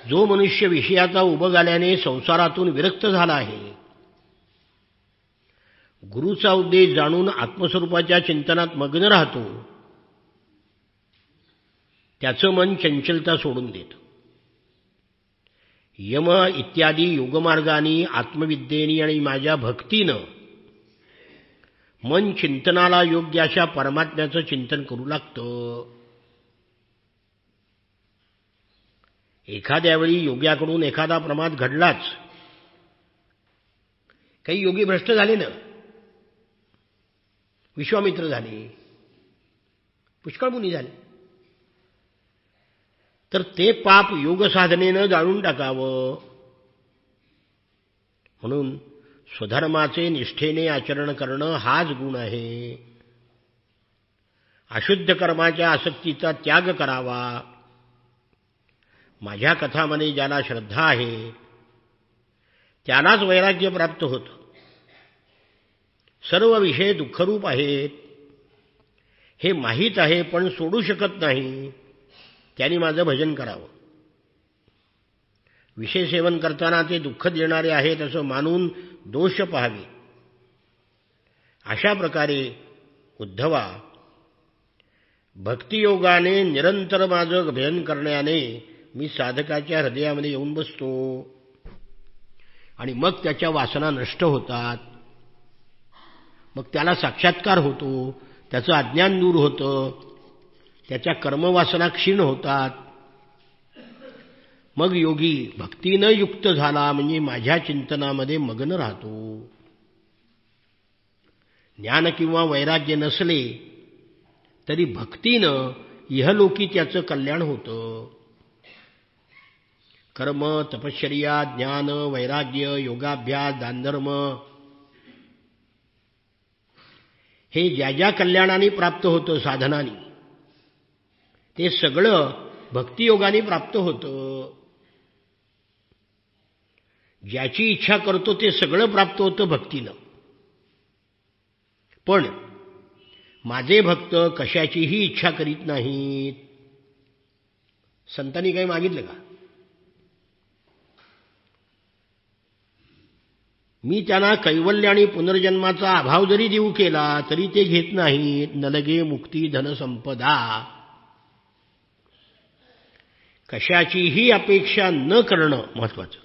जो मनुष्य विषयाचा उबग आल्याने संसारातून विरक्त झाला आहे, गुरुचा उद्देश जाणून आत्मस्वरूपाच्या चिंतनात मग्न राहतो, त्याचं मन चंचलता सोडून देतं. यम इत्यादी योगमार्गाने आत्मविद्येने आणि माझ्या भक्तीनं मन चिंतनाला योग्य अशा परमात्म्याचं चिंतन करू लागतं. एखाद्या वेळी योग्याकडून एखादा प्रमाद घडलाच. काही योगी भ्रष्ट झाले ना, विश्वामित्र झाले, पुष्कळ मुनी झाले, तर ते पाप योग साधनेनं जाळून टाकावं. म्हणून स्वधर्माचे निष्ठेने आचरण करणं हाच गुण आहे. अशुद्ध कर्माच्या आसक्तीचा त्याग करावा. माझ्या कथामध्ये ज्याला श्रद्धा आहे त्यालाच वैराग्य प्राप्त होतं. सर्व विषय दुःखरूप आहेत हे माहीत आहे, पण सोडू शकत नाही. त्यांनी माझं भजन करावं. विषय सेवन करताना ते दुःख देणारे आहेत असं मानून दोष पाहावे. अशा प्रकारे उद्धवा, भक्तियोगाने निरंतर माझं भजन करण्याने मी साधकाच्या हृदयामध्ये येऊन बसतो आणि मग त्याच्या वासना नष्ट होतात. मग त्याला साक्षात्कार होतो, त्याचं अज्ञान दूर होतं, त्याच्या कर्मवासना क्षीण होतात. मग योगी भक्तीनं युक्त झाला म्हणजे माझ्या चिंतनामध्ये मग्न राहतो. ज्ञान किंवा वैराग्य नसले तरी भक्तीनं इहलोकी त्याचं कल्याण होतं. कर्म, तपश्चर्या, ज्ञान, वैराग्य, योगाभ्यास, दानधर्म हे ज्या ज्या कल्याणाने प्राप्त होतं साधनाने, ते सगळं भक्तियोगाने प्राप्त होतं. ज्याची इच्छा करतो ते सगळं प्राप्त होतं भक्तीनं. पण माझे भक्त कशाचीही इच्छा करीत नाहीत. संतांनी काही मागितलं का? मी त्यांना कैवल्य आणि पुनर्जन्माचा अभाव जरी देऊ केला तरी ते घेत नाहीत. न लगे मुक्ती धनसंपदा. कशाचीही अपेक्षा न करणं महत्वाचं.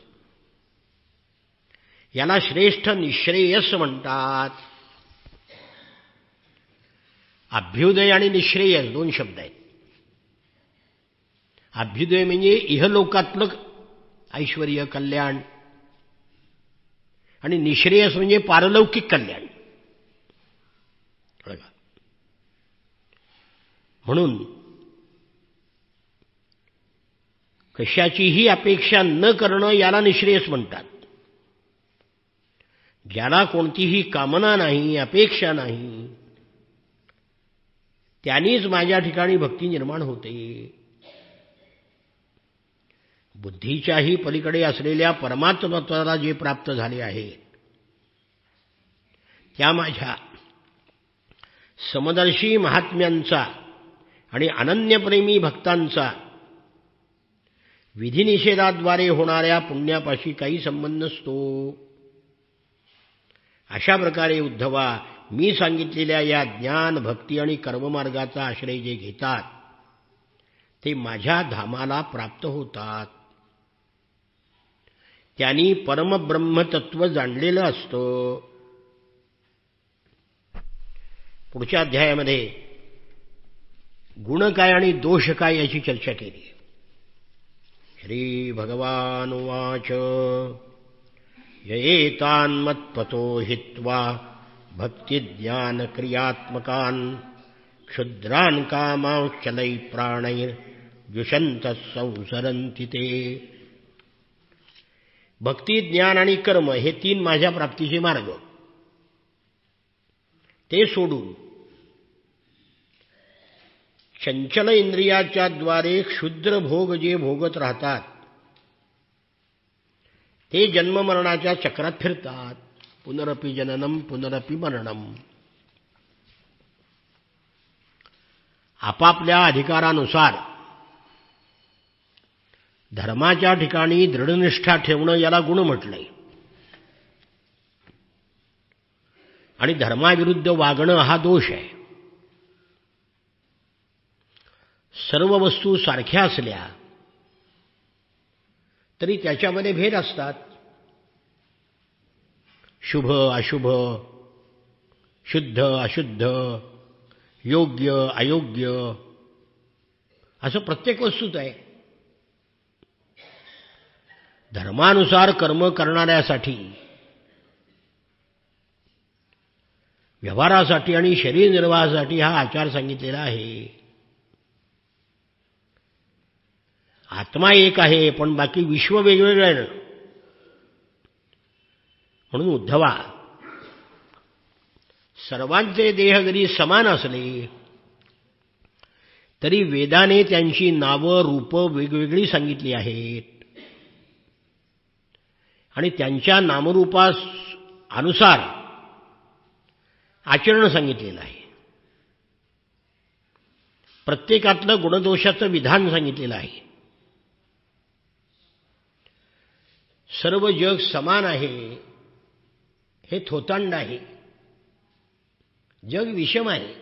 याला श्रेष्ठ निःश्रेयस म्हणतात. अभ्युदय आणि निःश्रेयस दोन शब्द आहेत. अभ्युदय म्हणजे इहलोकातलं ऐश्वर्य कल्याण, आणि निःश्रेयस म्हणजे पारलौकिक कल्याण. म्हणून कशाचीही अपेक्षा न करणं याला निःश्रेयस म्हणतात. ज्याला कोणतीही कामना नाही, अपेक्षा नाही, त्यांनीच माझ्या ठिकाणी भक्ती निर्माण होते. बुद्धीच्याही पलीकडे असलेल्या परमात्मत्वाला जे प्राप्त झाले आहे, त्या माझ्या समदर्शी महात्म्यांचा आणि अनन्यप्रेमी भक्तांचा विधिनिषेधाद्वारे होणाऱ्या पुण्यापाशी काही संबंध नसतो. अशा प्रकारे उद्धवा, मी सांगितलेल्या या ज्ञान, भक्ती आणि कर्ममार्गाचा आश्रय जे घेतात ते माझ्या धामाला प्राप्त होतात. त्यांनी परमब्रह्मतत्व जाणलेलं असतं. पुढच्या अध्यायामध्ये गुण काय आणि दोष काय याची चर्चा केली. श्री भगवान उवाच येतान्मत्पतो हित्वा भक्तिज्ञान क्रियात्मकान् क्षुद्रान् कामांश्चलै प्राणैर्व्युषन्तः संसरन्ति ते. भक्ती, ज्ञान आणि कर्म हे तीन माझ्या प्राप्तीचे मार्ग. ते सोडून चंचल इंद्रियाच्या द्वारे क्षुद्र भोग जे भोगत राहतात ते जन्ममरणाच्या चक्रात फिरतात. पुनरपि जननम पुनरपि मरणम. आपापल्या अधिकारानुसार धर्माच्या ठिकाणी दृढनिष्ठा ठेवणं याला गुण म्हटलंय. आणि धर्माविरुद्ध वागणं हा दोष आहे. सर्व वस्तू सारख्या असल्या तरी त्याच्यामध्ये भेद असतात. शुभ अशुभ, शुद्ध अशुद्ध, योग्य अयोग्य, असं प्रत्येक वस्तूत आहे. धर्मानुसार कर्म करणाऱ्यासाठी, व्यवहारासाठी आणि शरीर निर्वाहासाठी हा आचार सांगितलेला आहे. आत्मा एक आहे पण बाकी विश्व वेगवेगळं आहे. म्हणून उद्धवा, सर्वांचे देह जरी समान असले तरी वेदाने त्यांची नावं रूपं वेगवेगळी सांगितली आहेत आणि त्यांच्या नामरूपानुसार आचरण सांगितलेलं आहे. प्रत्येकातलं गुणदोषाचं विधान सांगितलेलं आहे. सर्व जग समान आहे हे थोतांड आहे. जग विषम आहे.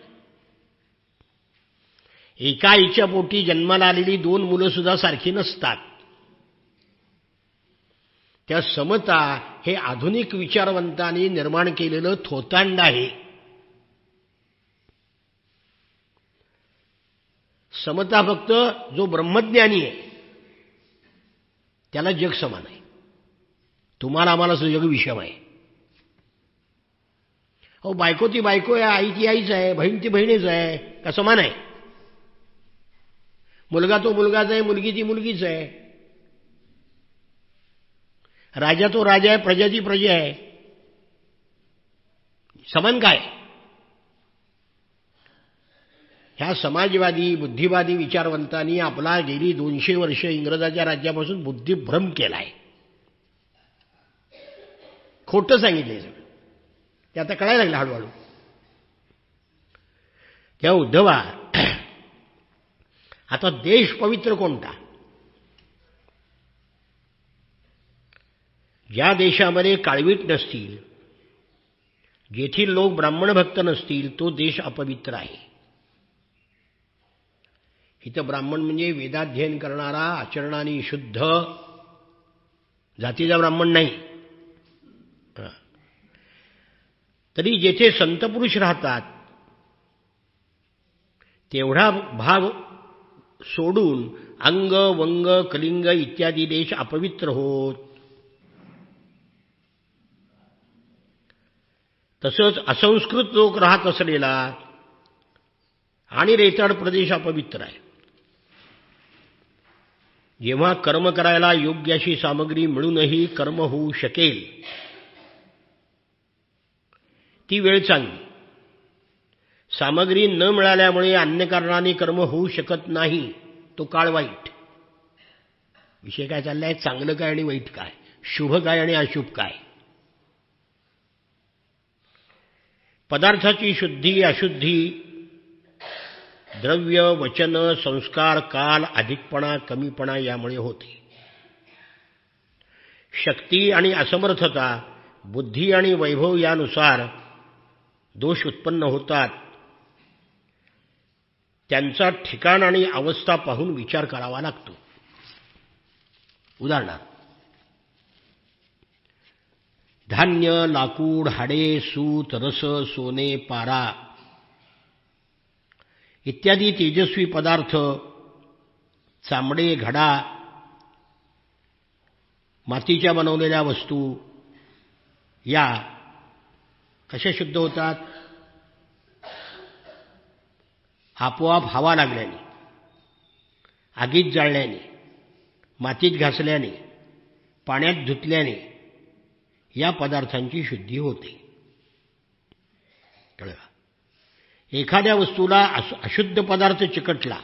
एका आईच्या पोटी जन्माला आलेली दोन मुलं सुद्धा सारखी नसतात. त्या समता हे आधुनिक विचारवंतांनी निर्माण केलेलं थोतांड आहे. समता फक्त जो ब्रह्मज्ञानी आहे त्याला जग समान आहे. तुम्हाला आम्हाला जग विषम आहे. अहो, बायको ती बायको आहे, आई ती आईच आहे, बहीण ती बहीणच आहे, का समान आहे? मुलगा तो मुलगाच आहे, मुलगी ती मुलगीच आहे. राजा तो राजा आहे, प्रजा ती प्रजा आहे. समान काय? ह्या समाजवादी बुद्धिवादी विचारवंतांनी आपला गेली 200 वर्ष इंग्रजाच्या राज्यापासून बुद्धिभ्रम केलाय. खोटं सांगितलंय सगळं. ते आता कळायला लागलं हळूहळू. त्या उद्धवा, आता देश पवित्र कोणता? ज्या देशामध्ये काळवीट नसतील, जेथील लोक ब्राह्मण भक्त नसतील, तो देश अपवित्र आहे. इथं ब्राह्मण म्हणजे वेदाध्ययन करणारा, आचरणाने शुद्ध, जातीचा ब्राह्मण नाही. तरी जेथे संतपुरुष राहतात तेवढा भाग सोडून अंग वंग कलिंग इत्यादी देश अपवित्र होत. तसंच असंस्कृत लोक राहत असलेला आणि रेताड प्रदेश अपवित्र आहे. जेव्हा कर्म करायला योग्य अशी सामग्री मिळूनही कर्म होऊ शकेल ती वेळ चांगली. सामग्री न मिळाल्यामुळे अन्य कारणाने कर्म होऊ शकत नाही, तो काळ वाईट. विषय काय चाललाय? चांगलं काय आणि वाईट काय, शुभ काय आणि अशुभ काय. पदार्थाची शुद्धी अशुद्धी द्रव्य वचन संस्कार काल अधिकपणा कमीपणा यामुळे होते. शक्ती आणि असमर्थता बुद्धी आणि वैभव यानुसार दोष उत्पन्न होतात. त्यांचा ठिकाण आणि अवस्था पाहून विचार करावा लागतो. उदाहरणार्थ, धान्य लाकूड हाडे सूत रस सोने पारा इत्यादी तेजस्वी पदार्थ, चामडे घडा मातीच्या बनवलेल्या वस्तू या कशा शुद्ध होतात? आपोआप हवा लागल्याने, आगीत जाळल्याने, मातीत घासल्याने, पाण्यात धुतल्याने या पदार्थांची शुद्धी होते. कळलं? एखाद्या वस्तूला अशुद्ध पदार्थ चिकटला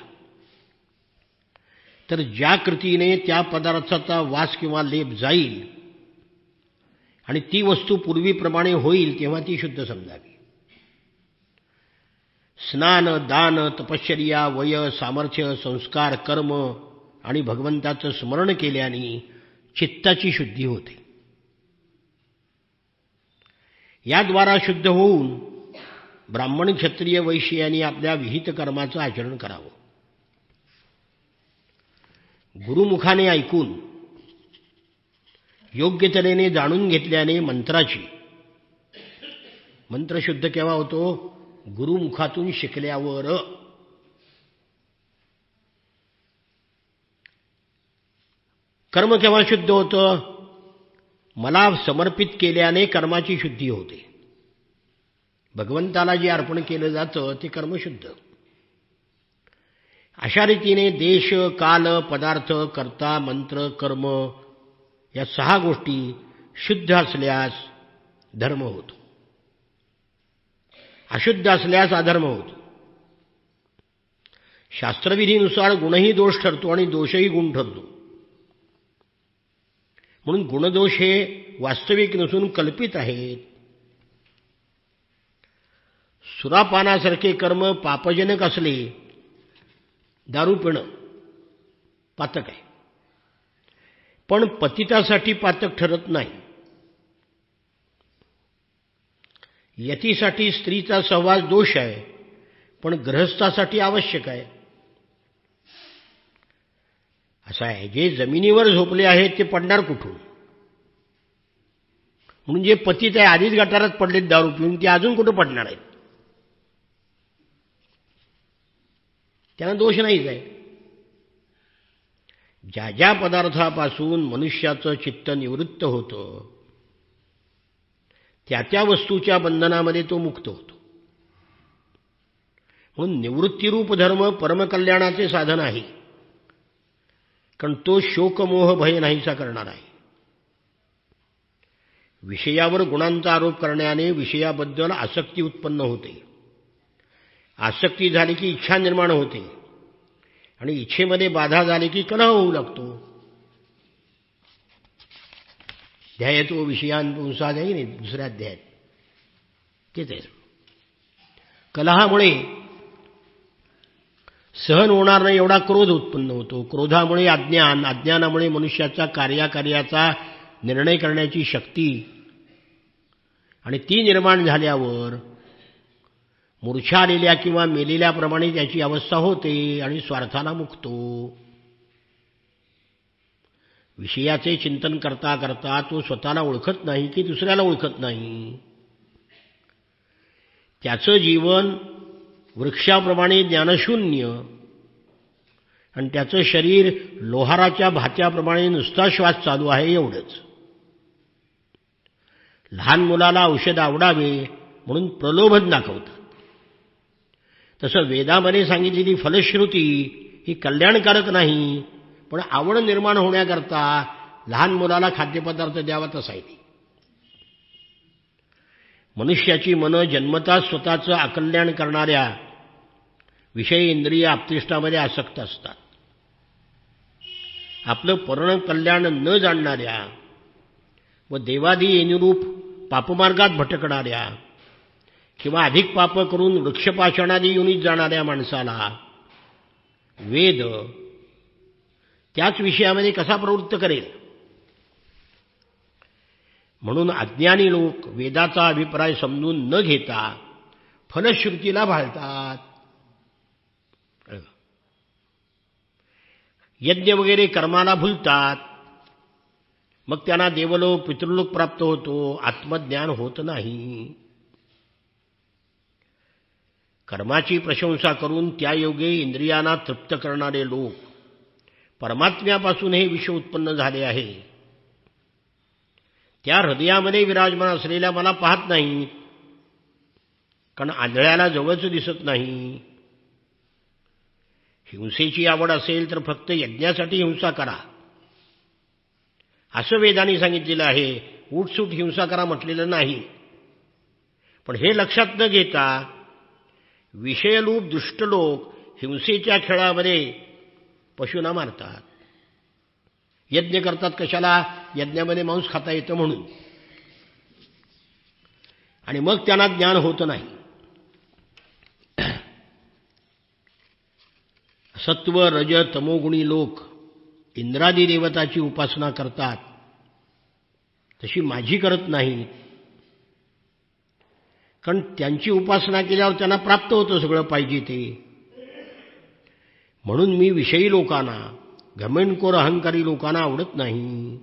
तर ज्या कृतीने त्या पदार्थाचा वास किंवा लेप जाईल आणि ती वस्तू पूर्वीप्रमाणे होईल तेव्हा ती शुद्ध समजावी. स्नान दान तपश्चर्या वय सामर्थ्य संस्कार कर्म आणि भगवंताचं स्मरण केल्याने चित्ताची शुद्धी होते. याद्वारा शुद्ध होऊन ब्राह्मण क्षत्रिय वैश्य यांनी आपल्या विहित कर्माचं आचरण करावं. गुरुमुखाने ऐकून योग्य तऱ्हेने जाणून घेतल्याने मंत्र शुद्ध केव्हा होतो? गुरुमुखातून शिकल्यावर. कर्म केव्हा शुद्ध होतं? मला समर्पित केल्याने कर्माची शुद्धी होते. भगवंताला जे अर्पण केलं जातं ते कर्मशुद्ध. अशा रीतीने देश काल पदार्थ कर्ता मंत्र कर्म या 6 गोष्टी शुद्ध असल्यास धर्म होतो, अशुद्ध असल्यास अधर्म होतो. शास्त्रविधीनुसार गुणही दोष ठरतो आणि दोषही गुण ठरतो. म्हणून गुणदोष हे वास्तविक नसून कल्पित आहेत. सुरापानासारखे कर्म पापजनक असले, दारू पिणं पातक आहे, पण पतितासाठी पातक ठरत नाही. यतीसाठी स्त्रीचा सहवास दोष आहे, पण गृहस्थासाठी आवश्यक आहे. असं आहे, जे जमिनीवर झोपले आहेत ते पडणार कुठून? म्हणून जे पतित आहे आधीच गटारात पडलेत दारू पिऊन, ते अजून कुठं पडणार आहेत? त्यांना दोष नाहीच आहे. ज्या ज्या पदार्थापासून मनुष्याचं चित्त निवृत्त होतं त्या त्या वस्तूच्या बंधनामध्ये तो मुक्त होतो. म्हणून निवृत्तीरूप धर्म परमकल्याणाचे साधन आहे, कारण तो शोकमोह भय नाहीसा करणार आहे. विषयावर गुणांचा आरोप करण्याने विषयाबद्दल आसक्ती उत्पन्न होते आसक्ती झाली की इच्छा निर्माण होते आणि इच्छेमध्ये बाधा झाली की कलह होऊ लागतो. ध्यायतो विषयान पुंसाद आहे नाही दुसऱ्या अध्यायात तेच आहे. कलहामुळे सहन होणार नाही एवढा क्रोध उत्पन्न होतो. क्रोधामुळे अज्ञान, अज्ञानामुळे मनुष्याचा कार्याचा निर्णय करण्याची शक्ती, आणि ती निर्माण झाल्यावर मूर्छा आलेल्या किंवा मेलेल्याप्रमाणे त्याची अवस्था होते आणि स्वार्थाला मुकतो. विषयाचे चिंतन करता करता तो स्वतःला ओळखत नाही की दुसऱ्याला ओळखत नाही. त्याचं जीवन वृक्षाप्रमाणे ज्ञानशून्य आणि त्याचं शरीर लोहाराच्या भात्याप्रमाणे नुसता श्वास चालू आहे एवढंच. लहान मुलाला औषध आवडावे म्हणून प्रलोभन दाखवतात. तसं वेदामध्ये सांगितलेली फलश्रुती ही कल्याणकारक नाही, पण आवड निर्माण होण्याकरता लहान मुलाला खाद्यपदार्थ द्यावा तसा आहे. मनुष्याची मनं जन्मतः स्वतःचं अकल्याण करणाऱ्या विषय इंद्रिय आपतिष्टामध्ये आसक्त असतात. आपलं पूर्ण कल्याण न जाणणाऱ्या व देवादी येनुरूप पापमार्गात भटकणाऱ्या किंवा अधिक पाप करून वृक्षपाषाणादी योनीत जाणाऱ्या माणसाला वेद त्याच विषयामध्ये कसा प्रवृत्त करेल. म्हणून अज्ञानी लोक वेदाचा अभिप्राय समजून न घेता फलश्रुतीला भाळतात. यज्ञ वगैरे कर्माला भुलतात. मग त्यांना देवलोक पितृलोक प्राप्त होतो, आत्मज्ञान होत नाही. कर्माची प्रशंसा करून त्यायोगे इंद्रियांना तृप्त करणारे लोक परमात्म्यापासून हे विश्व उत्पन्न झाले आहे त्या हृदयामध्ये विराजमान असलेल्या मला पाहत नाही, कारण आंधळ्याला जवळच दिसत नाही. हिंसेची आवड असेल तर फक्त यज्ञासाठी हिंसा करा असं वेदांनी सांगितलेलं आहे. उठसूट हिंसा करा म्हटलेलं नाही. पण हे लक्षात न घेता विषयरूप दुष्ट लोक हिंसेच्या खेळामध्ये पशूंना मारतात. यज्ञ करतात कशाला? यज्ञामध्ये मांस खाता येतं म्हणून. आणि मग त्यांना ज्ञान होतं नाही. सत्व रज तमोगुणी लोक इंद्रादी देवताची उपासना करतात, तशी माझी करत नाहीत. कारण त्यांची उपासना केल्यावर त्यांना प्राप्त होतं सगळं पाहिजे ते. म्हणून मी विषयी लोकांना, घमंडखोर अहंकारी लोकांना आवडत नाही.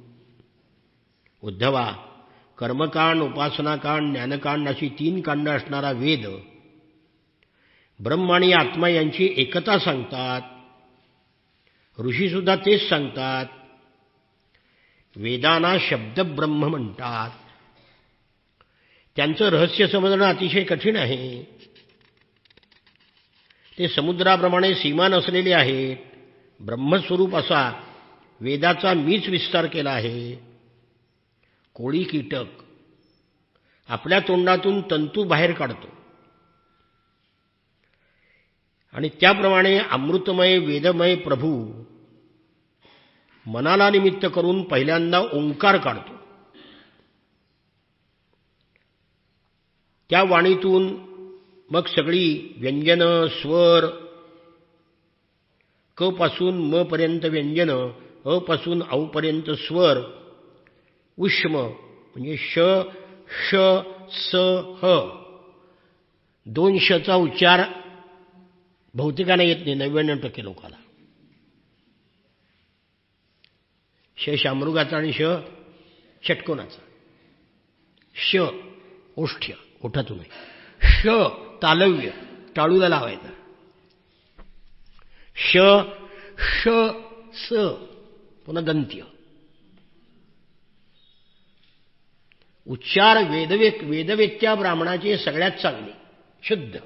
उद्धवा, कर्मकांड, उपासनाकांड, ज्ञानकांड अशी 3 कांड असणारा वेद ब्रह्म आणि आत्मा यांची एकता सांगतात. ऋषीसुद्धा तेच सांगतात. वेदांना शब्दब्रह्म म्हणतात. त्यांचं रहस्य समजणं अतिशय कठीण आहे. ते समुद्राप्रमाणे सीमा नसलेले आहेत. ब्रह्मस्वरूप असा वेदाचा मीच विस्तार केला आहे. कोळी कीटक आपल्या तोंडातून तंतू बाहेर काढतो आणि त्याप्रमाणे अमृतमय वेदमय प्रभू मनाला निमित्त करून पहिल्यांदा ओंकार काढतो. त्या वाणीतून मग सगळी व्यंजनं, स्वर, क पासून म पर्यंत व्यंजनं, अ पासून औ पर्यंत स्वर, उष्म म्हणजे श, श, स, ह, 2 शचा उच्चार बहुतेकांना येत नाही, 99% लोकांना. श शामृगाचा आणि श षटकोनाचा. श ओष्ठ्य, ओठातून आहे. श तालव्य, टाळूला लावायचा. श, श, स, पुन्हा दंत्य. उच्चार वेदवेत्या ब्राह्मणाचे सगळ्यात चांगले, शुद्ध,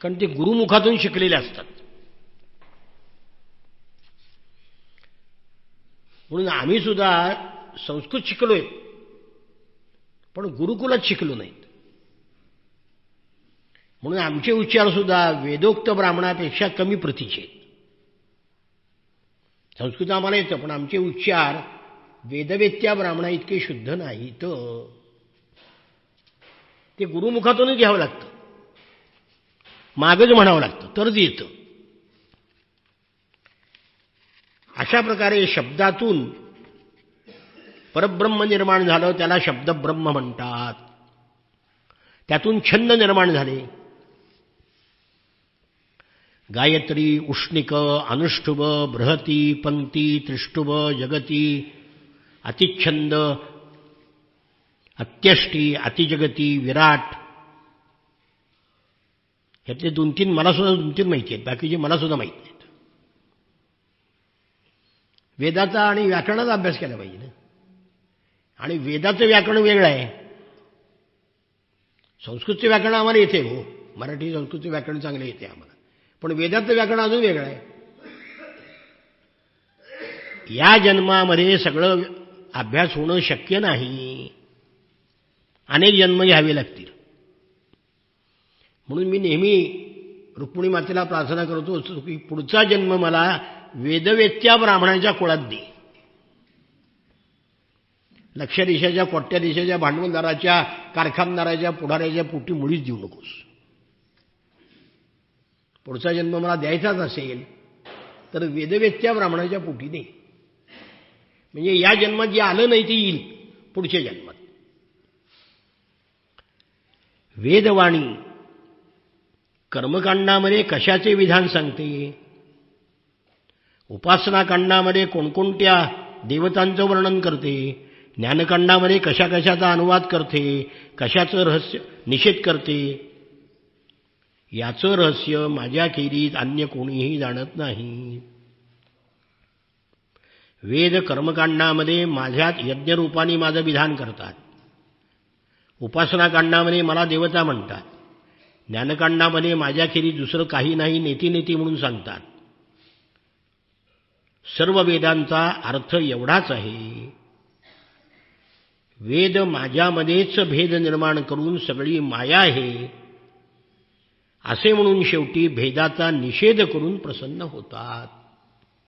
कारण ते गुरुमुखातून शिकलेले असतात. म्हणून आम्ही सुद्धा संस्कृत शिकलोय, पण गुरुकुलात शिकलो नाहीत. म्हणून आमचे उच्चार सुद्धा वेदोक्त ब्राह्मणापेक्षा कमी प्रतीचे आहेत. संस्कृत आम्हाला येतं, पण आमचे उच्चार वेदवेत्या ब्राह्मणा इतके शुद्ध नाहीत. ते गुरुमुखातूनच घ्यावं लागतं, मागच म्हणावं लागतं तरच येतं. अशा प्रकारे शब्दातून परब्रह्म निर्माण झालं, त्याला शब्दब्रह्म म्हणतात. त्यातून छंद निर्माण झाले. गायत्री, उष्णिक, अनुष्टुभ, बृहती, पंक्ती, त्रिष्टुभ, जगती, अतिच्छंद, अत्यष्टी, अतिजगती, विराट. ह्यातले 2-3 मला सुद्धा 2-3 माहिती आहेत, बाकीचे मला सुद्धा माहित नाहीत. वेदाचा आणि व्याकरणाचा अभ्यास केला पाहिजे ना. आणि वेदाचं व्याकरण वेगळं आहे. संस्कृतचं व्याकरण आम्हाला येते हो, मराठी संस्कृतचं व्याकरण चांगलं येते आम्हाला, पण वेदाचं व्याकरण अजून वेगळं आहे. या जन्मामध्ये सगळं अभ्यास होणं शक्य नाही, अनेक जन्म घ्यावे लागतील. म्हणून मी नेहमी रुक्मिणी मातेला प्रार्थना करतो की पुढचा जन्म मला वेदवेत्या ब्राह्मणांच्या कुळात दे. लक्षाधीशाच्या, कोट्याधीशाच्या, भांडवलदाराच्या, कारखानदाराच्या, पुढाऱ्याच्या पोटी मुळीच देऊ नकोस. पुढचा जन्म मला द्यायचाच असेल तर वेदवेत्या ब्राह्मणाच्या पोटी दे. म्हणजे या जन्मात जे आलं नाही ते येईल पुढच्या जन्मात. वेदवाणी कर्मकांडामध्ये कशाचे विधान सांगते, उपासनाकांडामध्ये कोणकोणत्या देवतांचं वर्णन करते, ज्ञानकांडामध्ये कशा कशाचा अनुवाद करते, कशाचं रहस्य निषेध करते, याचं रहस्य माझ्याखेरीज अन्य कोणीही जाणत नाही. वेद कर्मकांडामध्ये माझ्यात यज्ञरूपाने माझं विधान करतात, उपासनाकांडामध्ये मला देवता म्हणतात, ज्ञानकांडामध्ये माझ्याखेरीज दुसरं काही नाही नेती नेती म्हणून सांगतात. सर्व वेदांचा अर्थ एवढाच आहे, वेद माझ्यामध्येच भेद निर्माण करून सगळी माया आहे असे म्हणून शेवटी भेदाचा निषेध करून प्रसन्न होतात.